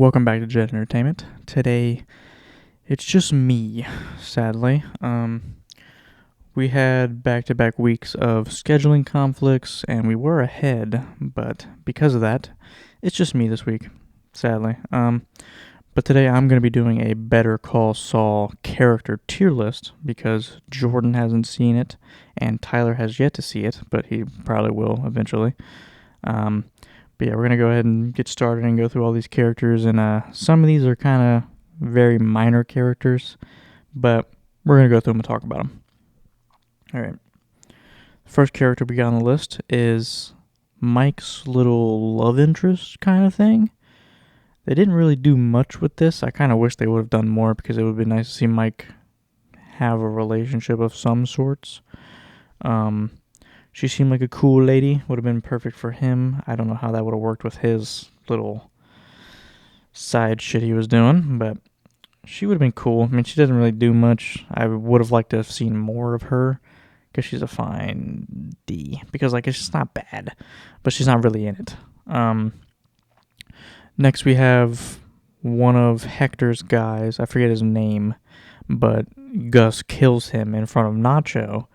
Welcome back to Jet Entertainment. Today, it's just me, sadly. We had back-to-back weeks of scheduling conflicts, and we were ahead, but because of that, it's just me this week, sadly. But today I'm going to be doing a Better Call Saul character tier list, because Jordan hasn't seen it, and Tyler has yet to see it, but he probably will eventually. But yeah, we're going to go ahead and get started and go through all these characters, and some of these are kind of very minor characters, but we're going to go through them and talk about them. Alright. First character we got on the list is Mike's little love interest kind of thing. They didn't really do much with this. I kind of wish they would have done more because it would have been nice to see Mike have a relationship of some sorts. She seemed like a cool lady. Would have been perfect for him. I don't know how that would have worked with his little side shit he was doing, but she would have been cool. I mean, she doesn't really do much. I would have liked to have seen more of her because she's a fine D. Because, like, it's just not bad, but she's not really in it. Next, we have one of Hector's guys. I forget his name, but Gus kills him in front of Nacho,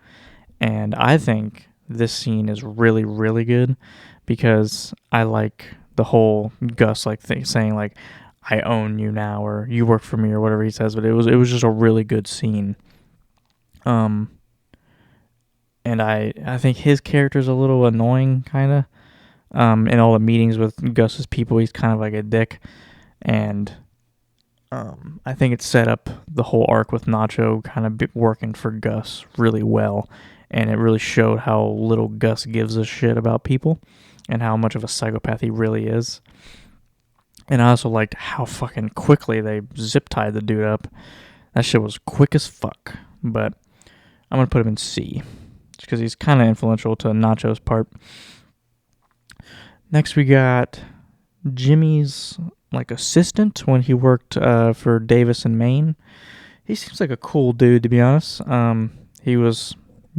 and I think this scene is really, really good because I like the whole Gus like thing, saying like, "I own you now," or "You work for me," or whatever he says. But it was just a really good scene. And I think his character's a little annoying, kind of. In all the meetings with Gus's people, he's kind of like a dick, and I think it set up the whole arc with Nacho kind of working for Gus really well. And it really showed how little Gus gives a shit about people and how much of a psychopath he really is. And I also liked how fucking quickly they zip-tied the dude up. That shit was quick as fuck. But I'm going to put him in C, just because he's kind of influential to Nacho's part. Next we got Jimmy's like assistant when he worked for Davis and Maine. He seems like a cool dude, to be honest. He was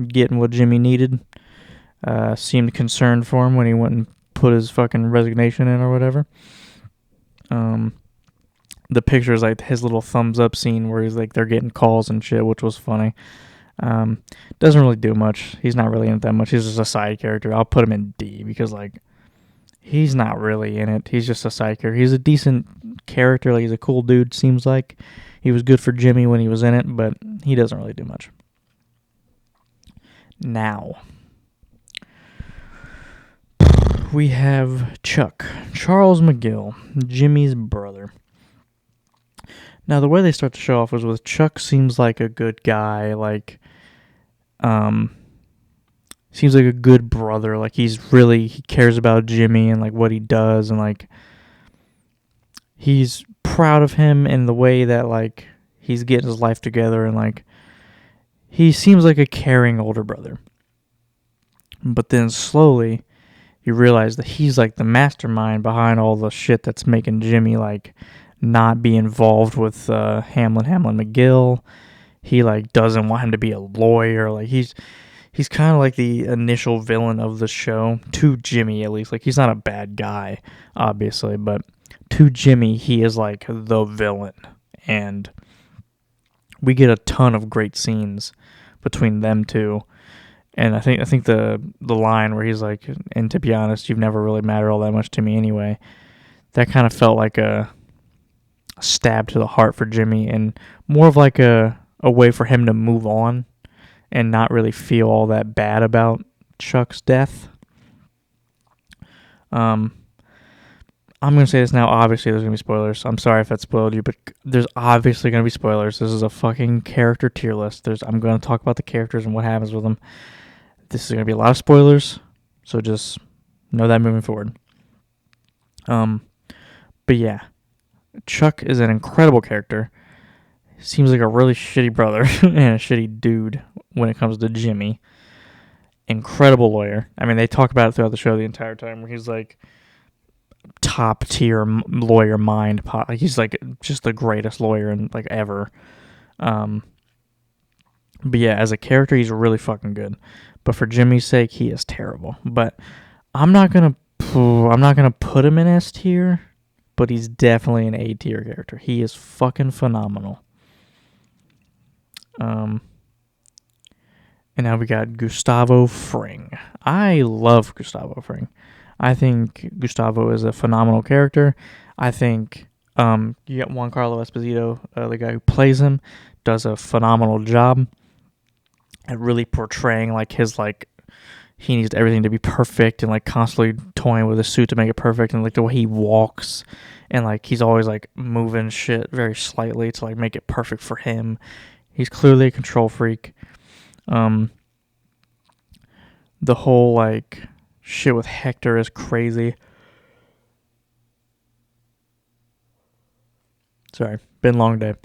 getting what Jimmy needed. Seemed concerned for him when he went and put his fucking resignation in or whatever. The picture is like his little thumbs up scene where he's like they're getting calls and shit, which was funny. Doesn't really do much. He's not really in it that much. He's just a side character. I'll put him in D because like he's not really in it. He's just a side character. He's a decent character. Like he's a cool dude. Seems like he was good for Jimmy when he was in it, but he doesn't really do much. Now, we have Chuck, Charles McGill, Jimmy's brother. Now, the way they start to show off was with Chuck seems like a good guy, like, seems like a good brother, like he cares about Jimmy and like what he does, and like, he's proud of him in the way that like, he's getting his life together, and like, he seems like a caring older brother. But then slowly, you realize that he's like the mastermind behind all the shit that's making Jimmy like not be involved with Hamlin McGill. He like doesn't want him to be a lawyer. Like he's kind of like the initial villain of the show, to Jimmy at least. Like he's not a bad guy, obviously, but to Jimmy, he is like the villain. And we get a ton of great scenes between them two. And I think the line where he's like, "And to be honest, you've never really mattered all that much to me anyway," that kind of felt like a stab to the heart for Jimmy, and more of like a way for him to move on and not really feel all that bad about Chuck's death. I'm going to say this now. Obviously, there's going to be spoilers. I'm sorry if that spoiled you, but there's obviously going to be spoilers. This is a fucking character tier list. I'm going to talk about the characters and what happens with them. This is going to be a lot of spoilers, so just know that moving forward. But yeah, Chuck is an incredible character. Seems like a really shitty brother and a shitty dude when it comes to Jimmy. Incredible lawyer. I mean, they talk about it throughout the show the entire time, where he's like top tier lawyer mind. He's like just the greatest lawyer in like ever. But yeah, as a character, he's really fucking good. But for Jimmy's sake, he is terrible. But I'm not gonna put him in S tier but he's definitely an A tier character. He is fucking phenomenal. And now we got Gustavo Fring. I love Gustavo Fring. I think Gustavo is a phenomenal character. I think you get Giancarlo Esposito, the guy who plays him, does a phenomenal job at really portraying like his like he needs everything to be perfect and like constantly toying with his suit to make it perfect, and like the way he walks and like he's always like moving shit very slightly to like make it perfect for him. He's clearly a control freak. The whole like shit with Hector is crazy. Sorry, been a long day.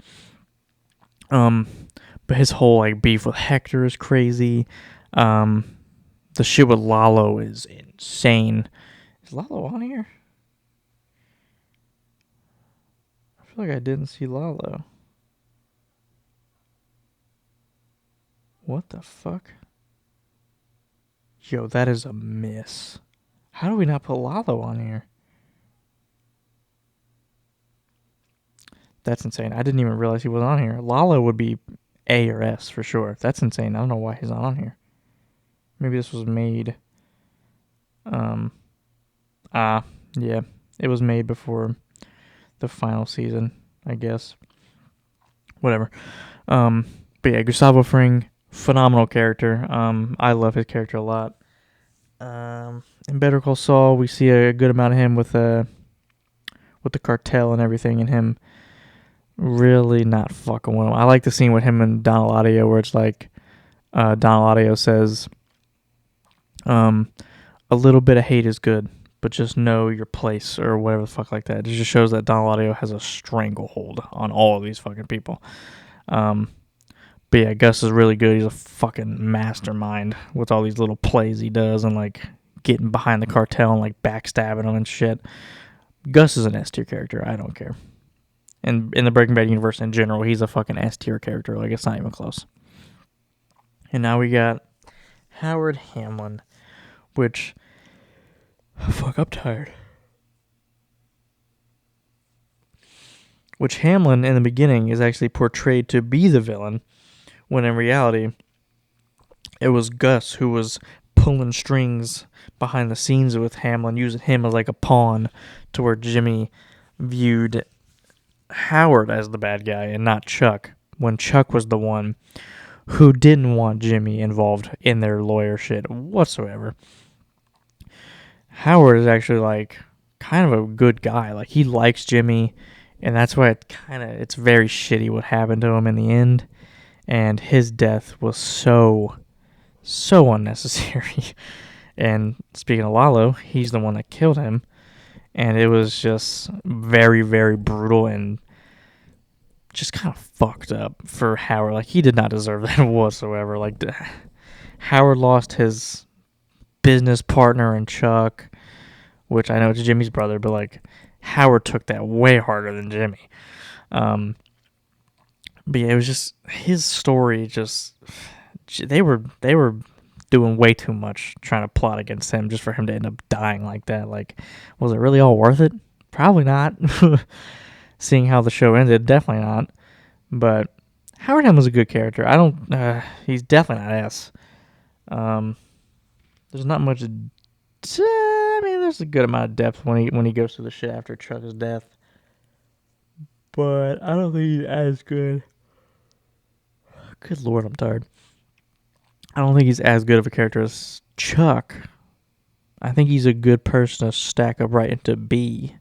But his whole like beef with Hector is crazy. The shit with Lalo is insane. Is Lalo on here? I feel like I didn't see Lalo. What the fuck? Yo, that is a miss. How do we not put Lalo on here? That's insane. I didn't even realize he was on here. Lalo would be A or S for sure. That's insane. I don't know why he's not on here. Maybe this was made. Yeah. It was made before the final season, I guess. Whatever. But yeah, Gustavo Fring, phenomenal character. I love his character a lot. In Better Call Saul, we see a good amount of him with the cartel and everything, and him really not fucking with him. I like the scene with him and Don Eladio where it's like Don Eladio says, a little bit of hate is good, but just know your place or whatever the fuck like that. It just shows that Don Eladio has a stranglehold on all of these fucking people. But yeah, Gus is really good. He's a fucking mastermind with all these little plays he does and like getting behind the cartel and like backstabbing them and shit. Gus is an S tier character. I don't care. And in the Breaking Bad universe in general, he's a fucking S tier character. Like, it's not even close. And now we got Howard Hamlin, which, fuck, I'm tired. Which Hamlin in the beginning is actually portrayed to be the villain, when in reality, it was Gus who was pulling strings behind the scenes with Hamlin, using him as like a pawn to where Jimmy viewed Howard as the bad guy and not Chuck, when Chuck was the one who didn't want Jimmy involved in their lawyer shit whatsoever. Howard is actually like kind of a good guy. Like, he likes Jimmy, and that's why it's very shitty what happened to him in the end. And his death was so unnecessary. And speaking of Lalo, he's the one that killed him. And it was just very, very brutal and just kind of fucked up for Howard. Like, he did not deserve that whatsoever. Like, Howard lost his business partner in Chuck, which I know it's Jimmy's brother, but like, Howard took that way harder than Jimmy. But yeah, it was just his story. Just they were doing way too much trying to plot against him just for him to end up dying like that. Like, was it really all worth it? Probably not. Seeing how the show ended, definitely not. But Howard Hamlin's a good character. He's definitely not S. There's not much. There's a good amount of depth when he goes through the shit after Chuck's death. But I don't think he's as good. Good lord, I'm tired. I don't think he's as good of a character as Chuck. I think he's a good person to stack up right into B.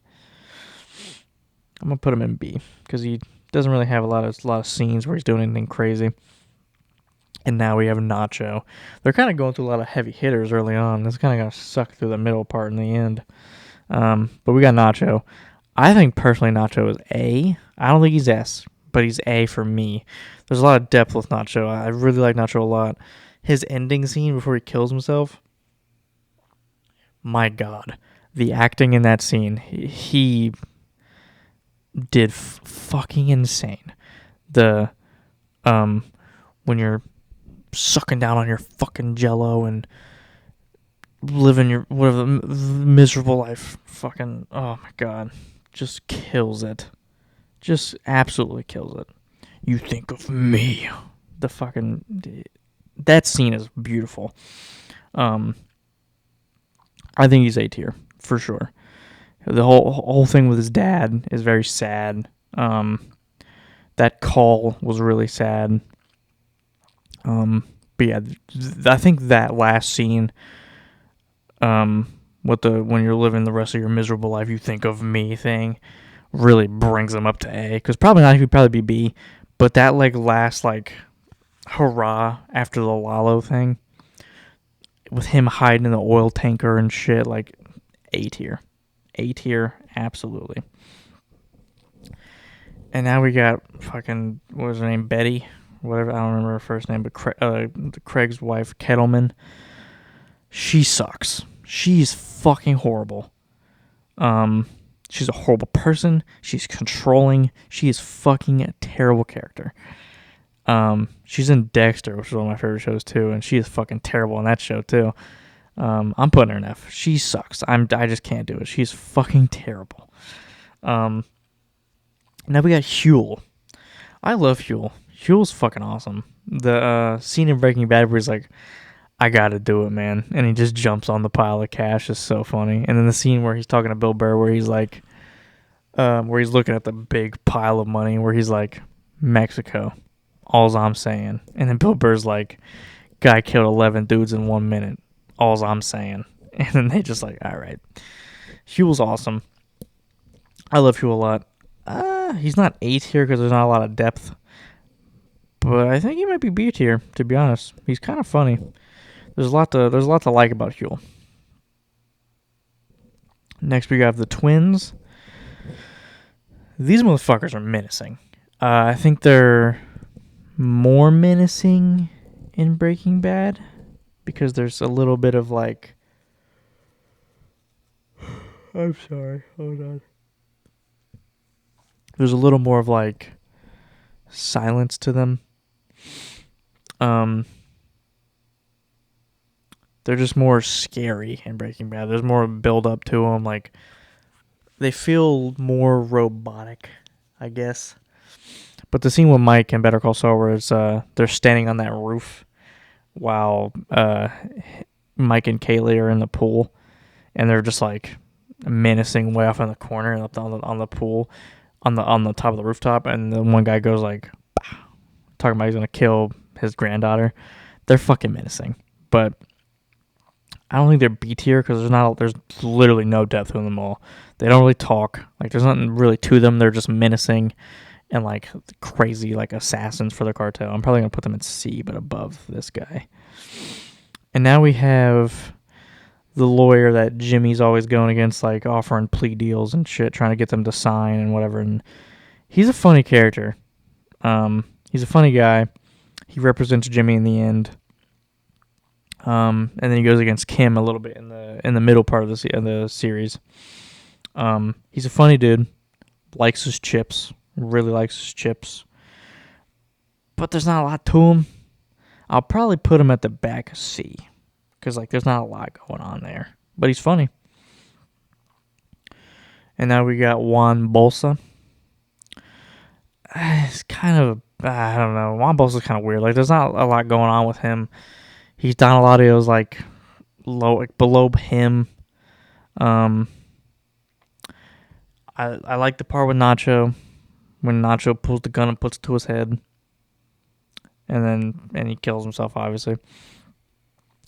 I'm gonna put him in B because he doesn't really have a lot of scenes where he's doing anything crazy. And now we have Nacho. They're kind of going through a lot of heavy hitters early on. It's kind of gonna suck through the middle part in the end. But we got Nacho. I think personally Nacho is A. I don't think he's S, but he's A for me. There's a lot of depth with Nacho. I really like Nacho a lot. His ending scene before he kills himself, my God, the acting in that scene, he did fucking insane. The when you're sucking down on your fucking Jello and living your whatever miserable life, fucking, oh my God, just kills it. Just absolutely kills it. You think of me. That scene is beautiful. I think he's A tier for sure. The whole thing with his dad is very sad. That call was really sad. But yeah, I think that last scene, with the when you're living the rest of your miserable life, you think of me thing, really brings him up to A. Because probably not, he would probably be B. But that last hurrah after the Lalo thing, with him hiding in the oil tanker and shit, A tier. A tier, absolutely. And now we got fucking, what was her name, Betty? Whatever, I don't remember her first name, but Craig's wife, Kettleman. She sucks. She's fucking horrible. She's a horrible person. She's controlling. She is fucking a terrible character. She's in Dexter, which is one of my favorite shows too, and she is fucking terrible in that show too. I'm putting her in F. She sucks. I just can't do it. She's fucking terrible. Now we got Huel. I love Huel. Huel's fucking awesome. The scene in Breaking Bad where he's like, I gotta do it, man. And he just jumps on the pile of cash is so funny. And then the scene where he's talking to Bill Burr where he's like, where he's looking at the big pile of money where he's like, Mexico, all's I'm saying. And then Bill Burr's like, guy killed 11 dudes in 1 minute, all's I'm saying. And then they just like, all right. Huel's awesome. I love Huel a lot. He's not A tier because there's not a lot of depth. But I think he might be B tier, to be honest. He's kind of funny. There's a lot to like about Huel. Next we have the twins. These motherfuckers are menacing. I think they're more menacing in Breaking Bad because there's a little bit of like, I'm sorry, hold on. There's a little more of like silence to them. They're just more scary in Breaking Bad. There's more build up to them. Like, they feel more robotic, I guess. But the scene with Mike and Better Call Saul where it's, they're standing on that roof while Mike and Kaylee are in the pool, and they're just like menacing way off in the corner and up on the pool, on the top of the rooftop, and the one guy goes like, talking about he's gonna kill his granddaughter. They're fucking menacing, but I don't think they're B tier because there's literally no depth in them all. They don't really talk. Like, there's nothing really to them. They're just menacing and like crazy like assassins for the cartel. I'm probably gonna put them in C, but above this guy. And now we have the lawyer that Jimmy's always going against, like offering plea deals and shit, trying to get them to sign and whatever. And he's a funny character. He's a funny guy. He represents Jimmy in the end. And then he goes against Kim a little bit in the middle part of the series. He's a funny dude. Likes his chips. Really likes his chips. But there's not a lot to him. I'll probably put him at the back of C. Because like there's not a lot going on there. But he's funny. And now we got Juan Bolsa. It's kind of, I don't know. Juan Bolsa's kind of weird. Like, there's not a lot going on with him. He's Don Eladio's like low, like below him. I like the part with Nacho when Nacho pulls the gun and puts it to his head, and he kills himself, obviously.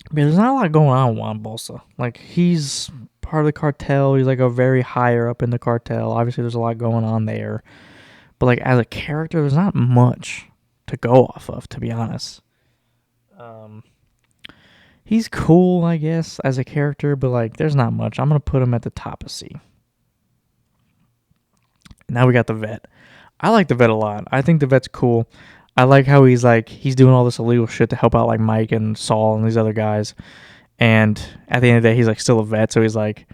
But there's not a lot going on with Juan Bolsa. Like, he's part of the cartel. He's like a very higher up in the cartel. Obviously, there's a lot going on there. But like as a character, there's not much to go off of, to be honest. He's cool, I guess, as a character, but like there's not much. I'm gonna put him at the top of C. Now we got the vet. I like the vet a lot. I think the vet's cool. I like how he's doing all this illegal shit to help out like Mike and Saul and these other guys. And at the end of the day, he's like still a vet, so he's like,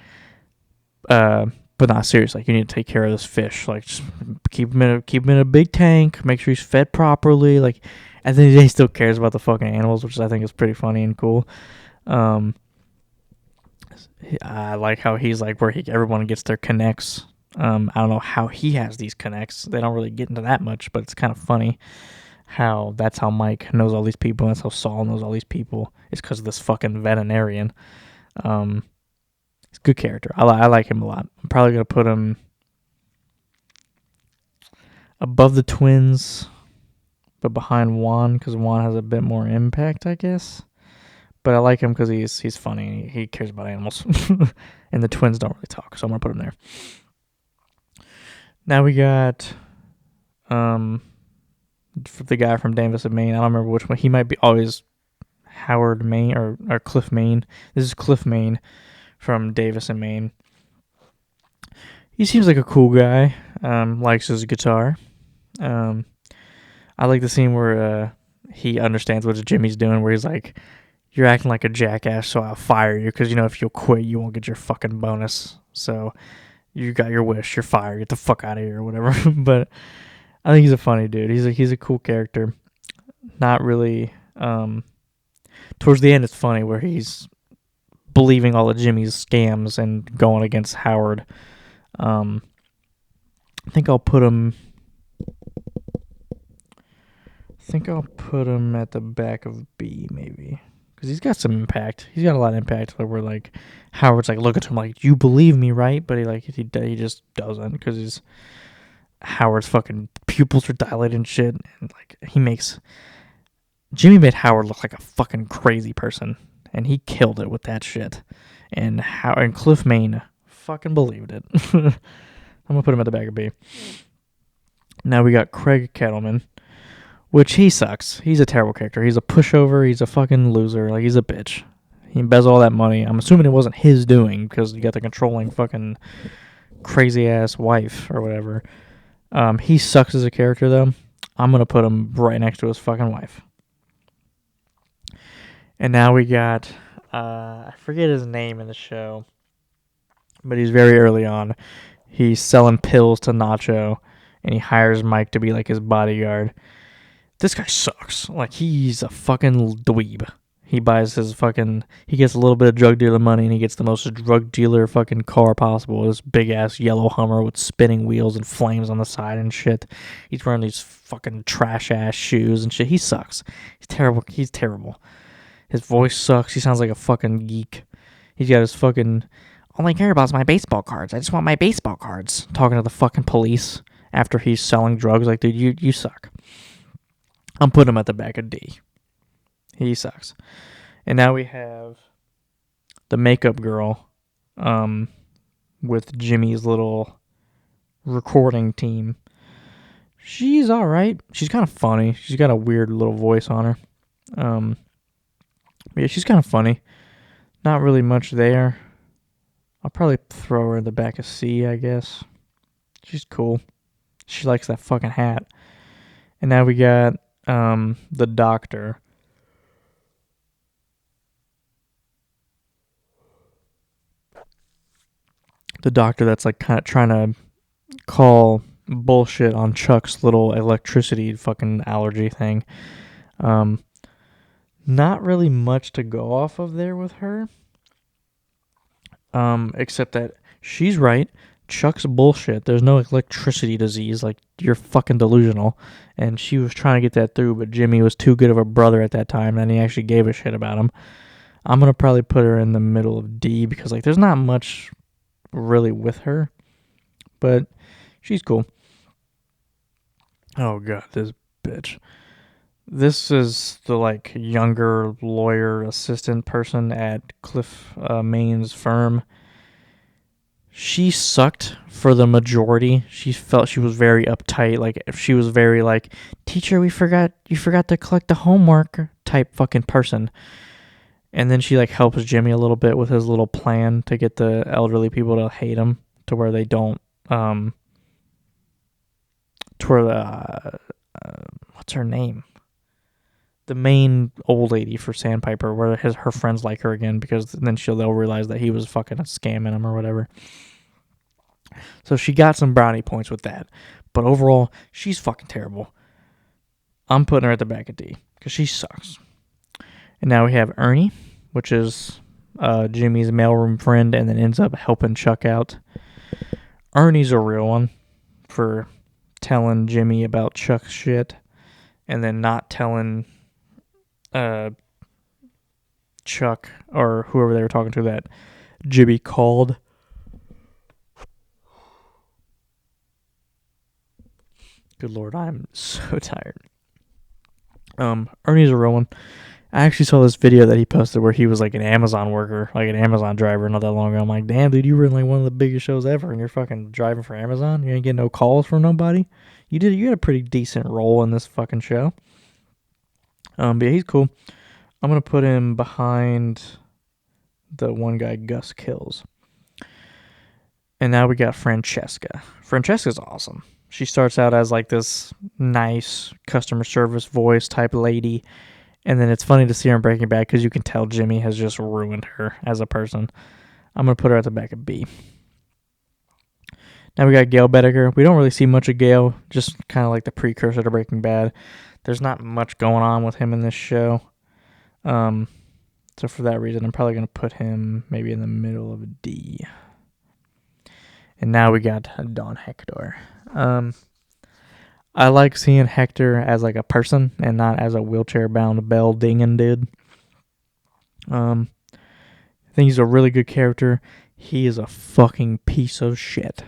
but not serious. Like, you need to take care of this fish. Like, just keep him in a big tank. Make sure he's fed properly. Like, at the end of the day, he still cares about the fucking animals, which I think is pretty funny and cool. I like how he's like where everyone gets their connects I don't know how he has these connects. They don't really get into that much, but it's kind of funny how that's how Mike knows all these people. That's how Saul knows all these people. It's because of this fucking veterinarian. He's a good character. I like him a lot. I'm probably going to put him above the twins, but behind Juan, because Juan has a bit more impact, I guess. But I like him because he's funny. He cares about animals. And the twins don't really talk, so I'm going to put him there. Now we got the guy from Davis and Maine. I don't remember which one. He might be always Howard Maine or Cliff Maine. This is Cliff Maine from Davis and Maine. He seems like a cool guy. Likes his guitar. I like the scene where he understands what Jimmy's doing, where he's like, "You're acting like a jackass, so I'll fire you, because, if you'll quit, you won't get your fucking bonus. So you got your wish, you're fired, get the fuck out of here," or whatever. But I think he's a funny dude. He's a cool character. Not really. Towards the end, it's funny where he's believing all of Jimmy's scams and going against Howard. I think I'll put him at the back of B, maybe, because he's got some impact. He's got a lot of impact. Where like Howard's like, look at him like, "You believe me, right?" But he just doesn't, because Howard's fucking pupils are dilated and shit, and like Jimmy made Howard look like a fucking crazy person, and he killed it with that shit. And Cliff Maine fucking believed it. I'm gonna put him at the back of B. Now we got Craig Kettleman, which he sucks. He's a terrible character. He's a pushover. He's a fucking loser. Like, he's a bitch. He embezzled all that money. I'm assuming it wasn't his doing, because you got the controlling fucking crazy ass wife or whatever. He sucks as a character, though. I'm gonna put him right next to his fucking wife. And now we got I forget his name in the show, but he's very early on. He's selling pills to Nacho, and he hires Mike to be like his bodyguard. This guy sucks. Like, he's a fucking dweeb. He gets a little bit of drug dealer money, and he gets the most drug dealer fucking car possible. This big ass yellow Hummer with spinning wheels and flames on the side and shit. He's wearing these fucking trash ass shoes and shit. He sucks. He's terrible. His voice sucks. He sounds like a fucking geek. He's got his fucking, "all I care about is my baseball cards. I just want my baseball cards," talking to the fucking police after he's selling drugs. Like, dude, you suck. I'm putting him at the back of D. He sucks. And now we have the makeup girl with Jimmy's little recording team. She's alright. She's kind of funny. She's got a weird little voice on her. Yeah, she's kind of funny. Not really much there. I'll probably throw her in the back of C, I guess. She's cool. She likes that fucking hat. And now we got the doctor. The doctor that's like kind of trying to call bullshit on Chuck's little electricity fucking allergy thing. Not really much to go off of there with her. Except that she's right. Chuck's bullshit. There's no electricity disease. Like, you're fucking delusional. And she was trying to get that through, but Jimmy was too good of a brother at that time, and he actually gave a shit about him. I'm going to probably put her in the middle of D, because, like, there's not much really with her. But she's cool. Oh, God, this bitch. This is the, like, younger lawyer assistant person at Cliff Maine's firm. She sucked for the majority. She felt she was very uptight. Like, she was very like, "Teacher, you forgot to collect the homework" type fucking person. And then she like helps Jimmy a little bit with his little plan to get the elderly people to hate him, to where they don't to where what's her name? The main old lady for Sandpiper, where her friends like her again, because then they'll realize that he was fucking scamming them or whatever. So she got some brownie points with that. But overall, she's fucking terrible. I'm putting her at the back of D, because she sucks. And now we have Ernie, which is Jimmy's mailroom friend, and then ends up helping Chuck out. Ernie's a real one for telling Jimmy about Chuck's shit and then not telling Chuck or whoever they were talking to that Jimmy called. Good Lord, I'm so tired. Ernie's a real one. I actually saw this video that he posted where he was like an Amazon worker, like an Amazon driver not that long ago. I'm like, damn, dude, you were in like one of the biggest shows ever and you're fucking driving for Amazon? You ain't getting no calls from nobody? You had a pretty decent role in this fucking show. But yeah, he's cool. I'm going to put him behind the one guy Gus kills. And now we got Francesca. Francesca's awesome. She starts out as like this nice customer service voice type lady. And then it's funny to see her in Breaking Bad because you can tell Jimmy has just ruined her as a person. I'm going to put her at the back of B. Now we got Gail Bedecker. We don't really see much of Gail, just kind of like the precursor to Breaking Bad. There's not much going on with him in this show. So for that reason, I'm probably going to put him maybe in the middle of a D. And now we got Don Hector. I like seeing Hector as like a person and not as a wheelchair-bound bell dinging dude. I think he's a really good character. He is a fucking piece of shit.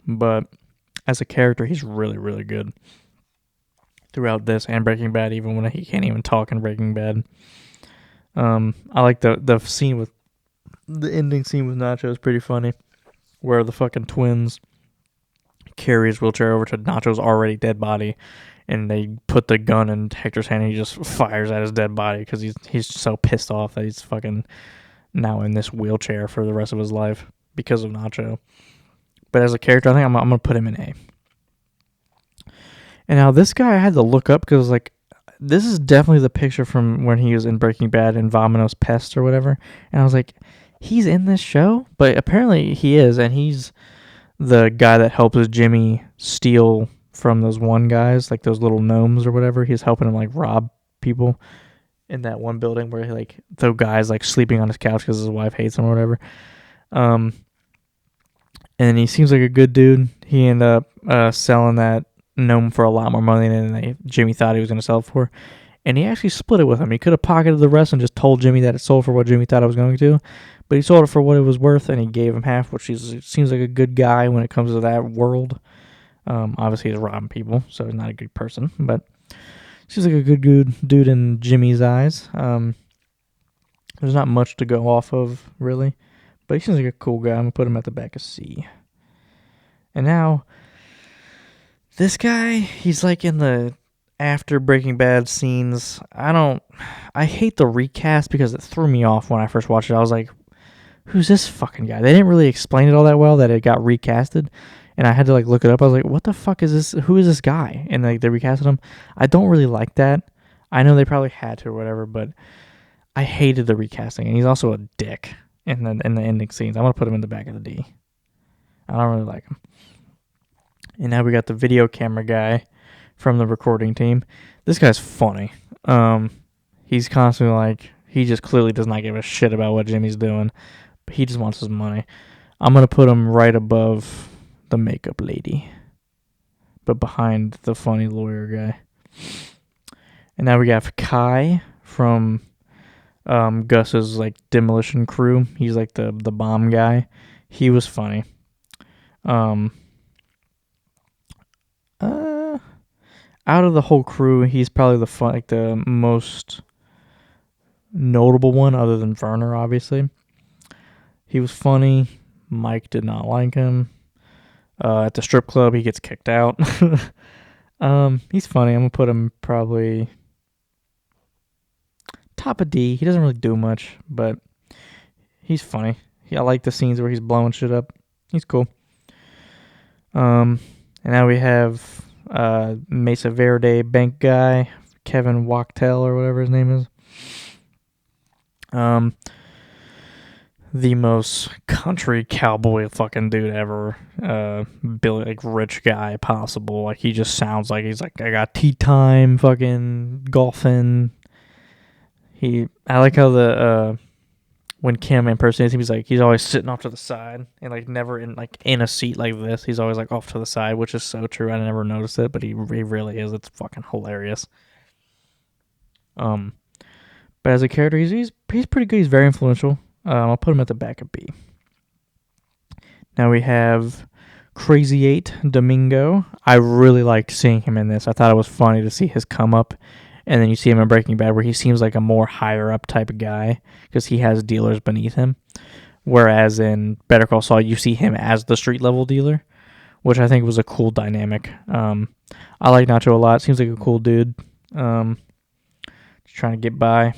But as a character, he's really, really good. Throughout this and Breaking Bad, even when he can't even talk in Breaking Bad. I like the scene with the ending scene with Nacho is pretty funny, where the fucking twins carry his wheelchair over to Nacho's already dead body, and they put the gun in Hector's hand and he just fires at his dead body because he's so pissed off that he's fucking now in this wheelchair for the rest of his life because of Nacho. But as a character, I think I'm going to put him in A. And now this guy I had to look up because like this is definitely the picture from when he was in Breaking Bad and Vamanos Pest or whatever. And I was like, he's in this show? But apparently he is, and he's the guy that helps Jimmy steal from those one guys, like those little gnomes or whatever. He's helping him like rob people in that one building where like the guy's like sleeping on his couch because his wife hates him or whatever. And he seems like a good dude. He ended up selling that gnome for a lot more money than Jimmy thought he was going to sell it for. And he actually split it with him. He could have pocketed the rest and just told Jimmy that it sold for what Jimmy thought it was going to. But he sold it for what it was worth, and he gave him half, which seems like a good guy when it comes to that world. Obviously, he's robbing people, so he's not a good person. But seems like a good dude in Jimmy's eyes. There's not much to go off of, really. But he seems like a cool guy. I'm going to put him at the back of C. And now, this guy, he's like in the after Breaking Bad scenes. I hate the recast because it threw me off when I first watched it. I was like, who's this fucking guy? They didn't really explain it all that well that it got recasted. And I had to like look it up. I was like, what the fuck is this? Who is this guy? And like they recasted him. I don't really like that. I know they probably had to or whatever, but I hated the recasting. And he's also a dick in the ending scenes. I'm going to put him in the back of the D. I don't really like him. And now we got the video camera guy from the recording team. This guy's funny. He's constantly like, he just clearly does not give a shit about what Jimmy's doing. But he just wants his money. I'm going to put him right above the makeup lady. But behind the funny lawyer guy. And now we have Kai from Gus's like demolition crew. He's like the bomb guy. He was funny. Out of the whole crew, he's probably the most notable one, other than Werner, obviously. He was funny. Mike did not like him. At the strip club, he gets kicked out. He's funny. I'm gonna put him probably top of D. He doesn't really do much, but he's funny. I like the scenes where he's blowing shit up. He's cool. And now we have Mesa Verde bank guy, Kevin Wachtel or whatever his name is. The most country cowboy fucking dude ever. Like rich guy possible. Like he just sounds like he's like, I got tea time, fucking golfing. I like how when Kim impersonates him, he's always sitting off to the side and like never in a seat like this. He's always like off to the side, which is so true. I never noticed it, but he really is. It's fucking hilarious. But as a character, he's pretty good. He's very influential. I'll put him at the back of B. Now we have Crazy 8 Domingo. I really liked seeing him in this. I thought it was funny to see his come up. And then you see him in Breaking Bad where he seems like a more higher up type of guy because he has dealers beneath him. Whereas in Better Call Saul, you see him as the street level dealer, which I think was a cool dynamic. I like Nacho a lot. Seems like a cool dude. Just trying to get by.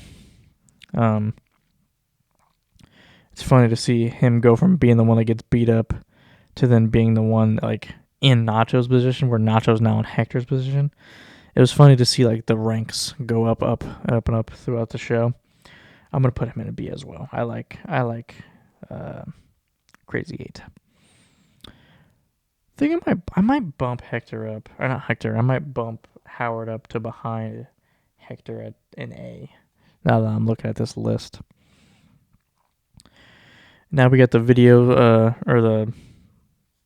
It's funny to see him go from being the one that gets beat up to then being the one like in Nacho's position, where Nacho's now in Hector's position. It was funny to see like the ranks go up and up throughout the show. I'm gonna put him in a B as well. I like Crazy 8. I think I might bump Hector up, or not Hector. I might bump Howard up to behind Hector at an A. Now that I'm looking at this list. Now we got the video or the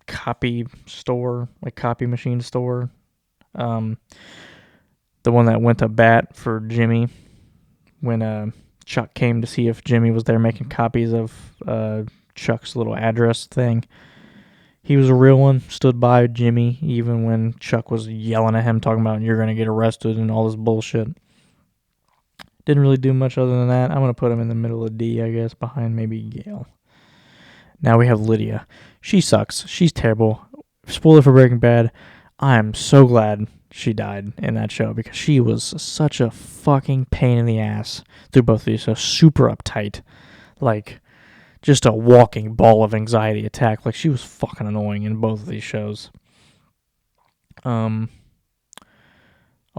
copy store, like copy machine store. The one that went to bat for Jimmy when Chuck came to see if Jimmy was there making copies of Chuck's little address thing. He was a real one, stood by Jimmy even when Chuck was yelling at him, talking about you're going to get arrested and all this bullshit. Didn't really do much other than that. I'm going to put him in the middle of D, I guess, behind maybe Gail. Now we have Lydia. She sucks. She's terrible. Spoiler for Breaking Bad. I am so glad she died in that show because she was such a fucking pain in the ass through both of these. So super uptight. Like, just a walking ball of anxiety attack. Like, she was fucking annoying in both of these shows. I'll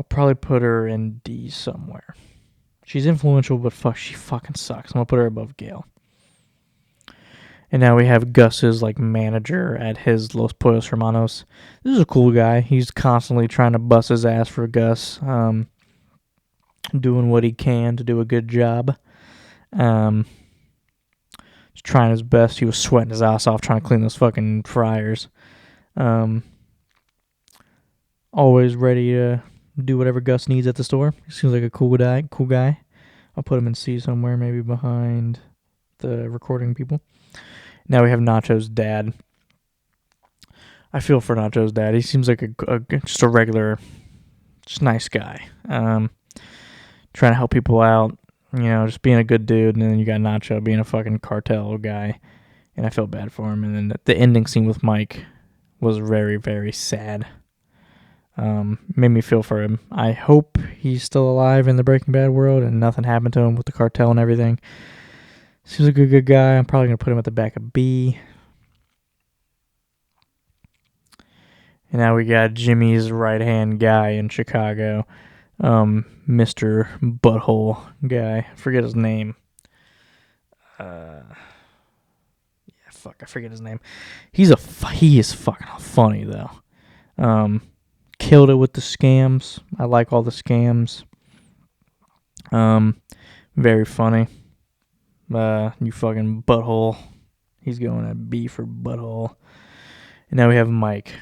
probably put her in D somewhere. She's influential, but she fucking sucks. I'm going to put her above Gail. And now we have Gus's like manager at his Los Pollos Hermanos. This is a cool guy. He's constantly trying to bust his ass for Gus, doing what he can to do a good job. Just trying his best. He was sweating his ass off trying to clean those fucking fryers. Always ready to do whatever Gus needs at the store. He seems like a cool guy. I'll put him in C somewhere, maybe behind the recording people. Now we have Nacho's dad. I feel for Nacho's dad. He seems like just a regular, just nice guy. Trying to help people out, just being a good dude. And then you got Nacho being a fucking cartel guy. And I feel bad for him. And then the ending scene with Mike was very, very sad. Made me feel for him. I hope he's still alive in the Breaking Bad world and nothing happened to him with the cartel and everything. Seems like a good guy. I'm probably going to put him at the back of B. And now we got Jimmy's right-hand guy in Chicago. Mr. Butthole guy. I forget his name. I forget his name. He is fucking funny, though. Killed it with the scams. I like all the scams. Very funny. You fucking butthole. He's going at B for butthole. And now we have Mike.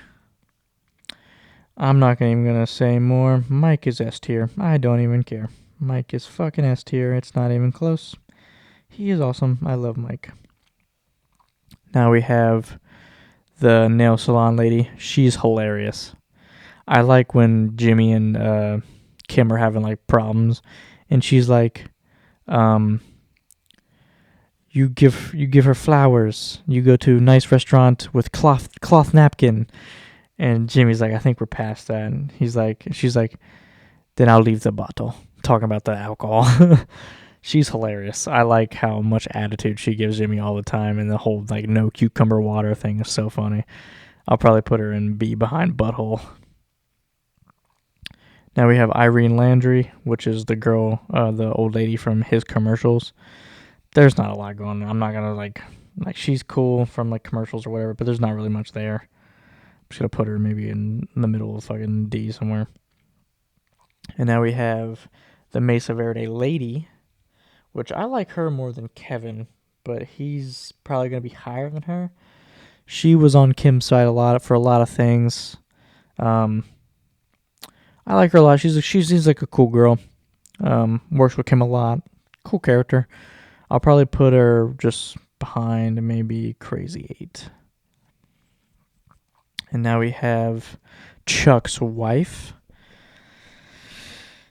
I'm not even going to say more. Mike is S tier. I don't even care. Mike is fucking S tier. It's not even close. He is awesome. I love Mike. Now we have the nail salon lady. She's hilarious. I like when Jimmy and Kim are having like problems. And she's like, You give her flowers. You go to a nice restaurant with cloth napkin. And Jimmy's like, I think we're past that. And she's like, then I'll leave the bottle. Talking about the alcohol. She's hilarious. I like how much attitude she gives Jimmy all the time. And the whole like no cucumber water thing is so funny. I'll probably put her in B behind butthole. Now we have Irene Landry, which is the girl, the old lady from his commercials. There's not a lot going on. I'm not going to like she's cool from like commercials or whatever, but there's not really much there. I'm just going to put her maybe in the middle of fucking D somewhere. And now we have the Mesa Verde lady, which I like her more than Kevin but he's probably going to be higher than her. She was on Kim's side for a lot of things. I like her a lot. She's like a cool girl. Works with Kim a lot. Cool character. I'll probably put her just behind maybe Crazy 8. And now we have Chuck's wife.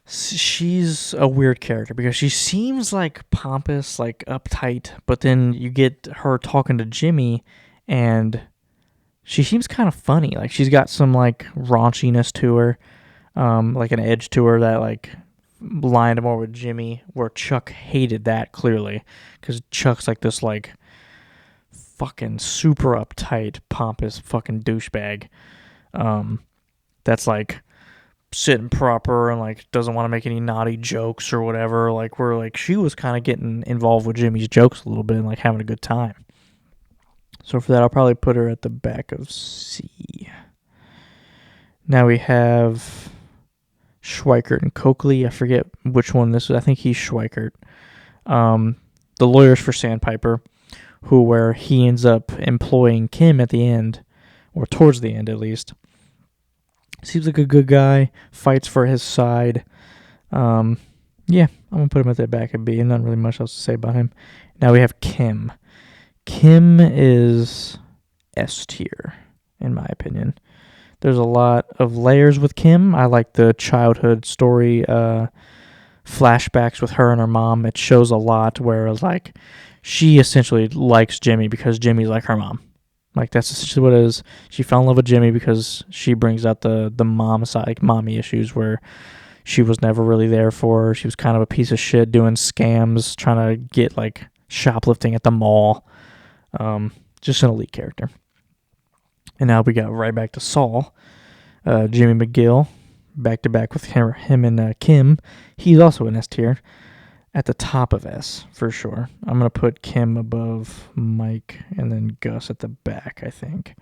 She's a weird character because she seems like pompous, like uptight, but then you get her talking to Jimmy and she seems kind of funny. Like she's got some like raunchiness to her, like an edge to her that like lined more with Jimmy, where Chuck hated that clearly because Chuck's like this like fucking super uptight, pompous fucking douchebag. That's like sitting proper and like doesn't want to make any naughty jokes or whatever. Like where like she was kind of getting involved with Jimmy's jokes a little bit and like having a good time. So for that, I'll probably put her at the back of C. Now we have Schweikert and Coakley. I forget which one this is. I think he's Schweikert. The lawyers for Sandpiper, where he ends up employing Kim at the end, or towards the end at least. Seems like a good guy, fights for his side. Yeah, I'm going to put him at the back of B, and not really much else to say about him. Now we have Kim. Kim is S tier, in my opinion. There's a lot of layers with Kim. I like the childhood story flashbacks with her and her mom. It shows a lot where like she essentially likes Jimmy because Jimmy's like her mom. Like that's essentially what it is. She fell in love with Jimmy because she brings out the mom side, like mommy issues where she was never really there for her. She was kind of a piece of shit doing scams, trying to get like shoplifting at the mall. Just an elite character. And now we got right back to Saul. Jimmy McGill, back to back with him and Kim. He's also in S tier. At the top of S, for sure. I'm going to put Kim above Mike and then Gus at the back, I think.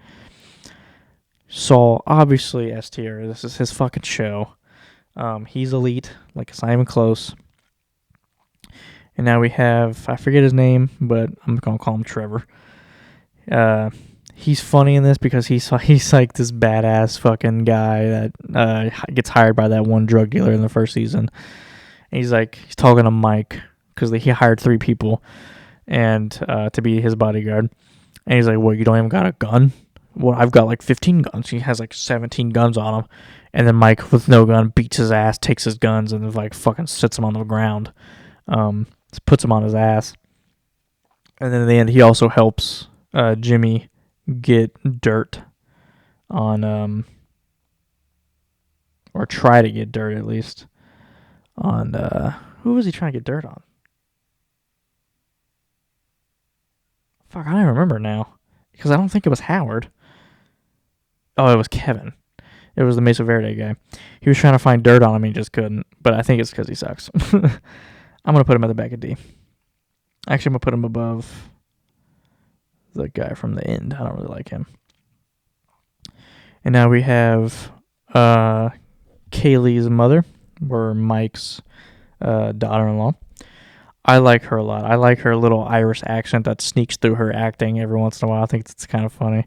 Saul, obviously S tier. This is his fucking show. He's elite. Like, it's not even close. And now we have, I forget his name, but I'm going to call him Trevor. He's funny in this because he's like this badass fucking guy that gets hired by that one drug dealer in the first season. And he's talking to Mike because he hired 3 people and to be his bodyguard. And he's like, "Well, you don't even got a gun? Well, I've got like 15 guns." He has like 17 guns on him. And then Mike, with no gun, beats his ass, takes his guns, and like fucking sits him on the ground. Puts him on his ass. And then in the end, he also helps Jimmy get dirt on, or try to get dirt at least, on, who was he trying to get dirt on? Fuck, I don't even remember now. Because I don't think it was Howard. Oh, it was Kevin. It was the Mesa Verde guy. He was trying to find dirt on him, and he just couldn't. But I think it's because he sucks. I'm going to put him at the back of D. Actually, I'm going to put him above the guy from the end. I don't really like him. And now we have Kaylee's mother, or Mike's daughter-in-law. I like her a lot. I like her little Irish accent that sneaks through her acting every once in a while. I think it's kind of funny.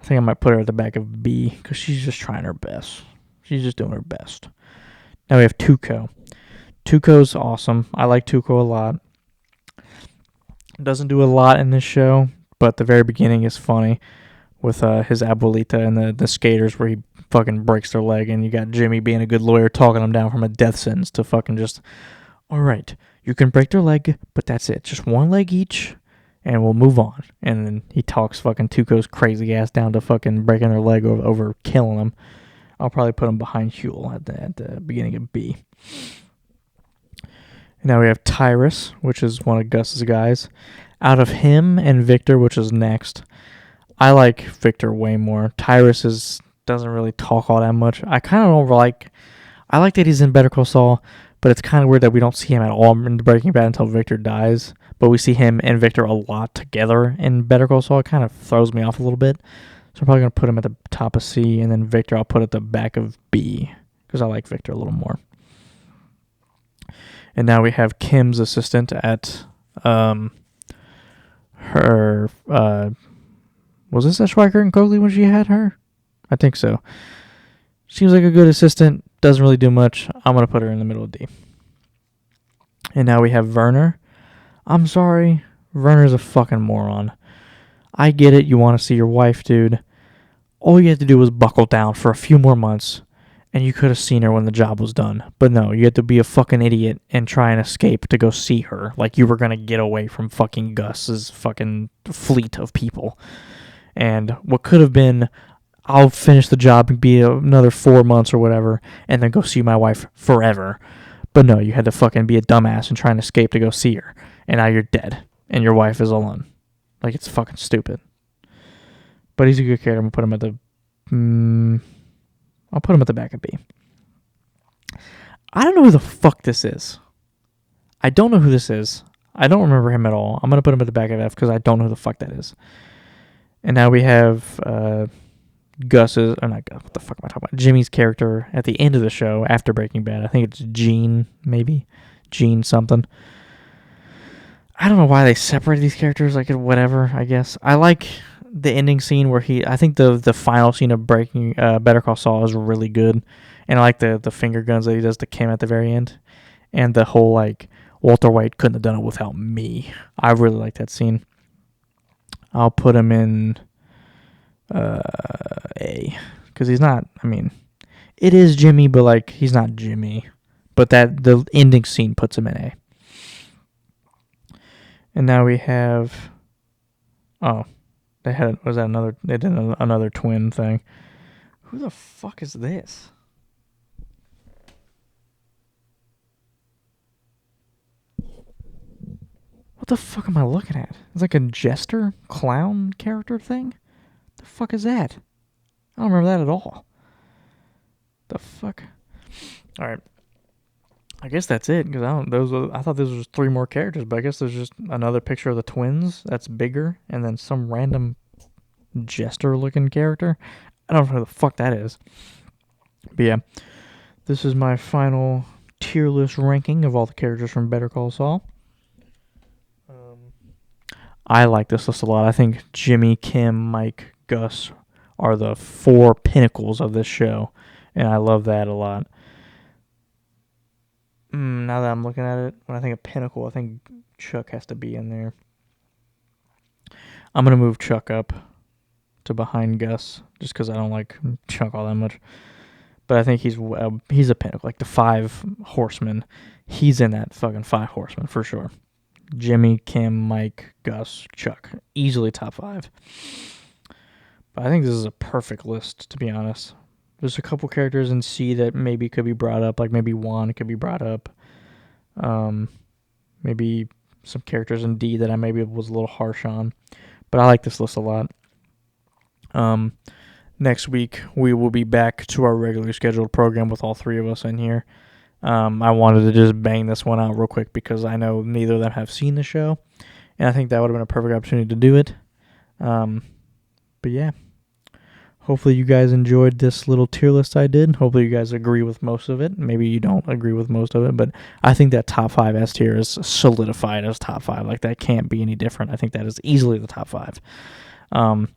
I think I might put her at the back of B because she's just trying her best. She's just doing her best. Now we have Tuco. Tuco's awesome. I like Tuco a lot. Doesn't do a lot in this show, but the very beginning is funny with his abuelita and the skaters where he fucking breaks their leg, and you got Jimmy being a good lawyer talking him down from a death sentence to fucking just, all right, you can break their leg, but that's it. Just one leg each, and we'll move on. And then he talks fucking Tuco's crazy ass down to fucking breaking their leg over killing him. I'll probably put him behind Huel at the beginning of B. And now we have Tyrus, which is one of Gus's guys. Out of him and Victor, which is next, I like Victor way more. Tyrus doesn't really talk all that much. I kind of don't like... I like that he's in Better Call Saul, but it's kind of weird that we don't see him at all in Breaking Bad until Victor dies. But we see him and Victor a lot together in Better Call Saul. It kind of throws me off a little bit. So I'm probably going to put him at the top of C, and then Victor I'll put at the back of B, because I like Victor a little more. And now we have Kim's assistant at her, was this at Schweikert and Coakley when she had her? I think so. Seems like a good assistant, doesn't really do much. I'm going to put her in the middle of D. And now we have Werner. I'm sorry, Werner's a fucking moron. I get it, you want to see your wife, dude. All you had to do was buckle down for a few more months, and you could have seen her when the job was done. But no, you had to be a fucking idiot and try and escape to go see her, like you were going to get away from fucking Gus's fucking fleet of people. And what could have been, I'll finish the job and be another 4 months or whatever, and then go see my wife forever. But no, you had to fucking be a dumbass and try and escape to go see her. And now you're dead, and your wife is alone. Like, it's fucking stupid. But he's a good character. I'm going to put him at the... I'll put him at the back of B. I don't know who the fuck this is. I don't know who this is. I don't remember him at all. I'm going to put him at the back of F because I don't know who the fuck that is. And now we have Gus's... Or not Gus. What the fuck am I talking about? Jimmy's character at the end of the show after Breaking Bad. I think it's Gene, maybe. Gene something. I don't know why they separated these characters. Like, whatever, I guess. I like the ending scene where I think the final scene of Breaking Better Call Saul is really good. And I like the finger guns that he does to Kim at the very end. And the whole, like, Walter White couldn't have done it without me. I really like that scene. I'll put him in A. Because he's not, I mean, it is Jimmy, but, like, he's not Jimmy. But the ending scene puts him in A. And now we have, they did another twin thing. Who the fuck is this? What the fuck am I looking at? It's like a jester, clown character thing? The fuck is that? I don't remember that at all. The fuck? Alright. I guess that's it, because I thought those was 3 more characters, but I guess there's just another picture of the twins that's bigger, and then some random jester-looking character. I don't know who the fuck that is. But yeah, this is my final tier list ranking of all the characters from Better Call Saul. I like this list a lot. I think Jimmy, Kim, Mike, Gus are the 4 pinnacles of this show, and I love that a lot. Now that I'm looking at it, when I think of pinnacle, I think Chuck has to be in there. I'm going to move Chuck up to behind Gus, just because I don't like Chuck all that much. But I think he's a pinnacle, like the 5 horsemen. He's in that fucking 5 horsemen for sure. Jimmy, Kim, Mike, Gus, Chuck. Easily top 5. But I think this is a perfect list, to be honest. There's a couple characters in C that maybe could be brought up, like maybe Juan could be brought up. Maybe some characters in D that I maybe was a little harsh on. But I like this list a lot. Next week, we will be back to our regularly scheduled program with all 3 of us in here. I wanted to just bang this one out real quick because I know neither of them have seen the show. And I think that would have been a perfect opportunity to do it. But yeah. Hopefully you guys enjoyed this little tier list I did. Hopefully you guys agree with most of it. Maybe you don't agree with most of it, but I think that top 5 S tier is solidified as top 5. Like, that can't be any different. I think that is easily the top 5. But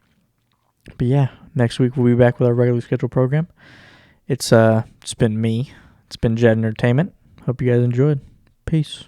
yeah, next week we'll be back with our regularly scheduled program. It's been me. It's been Jed Entertainment. Hope you guys enjoyed. Peace.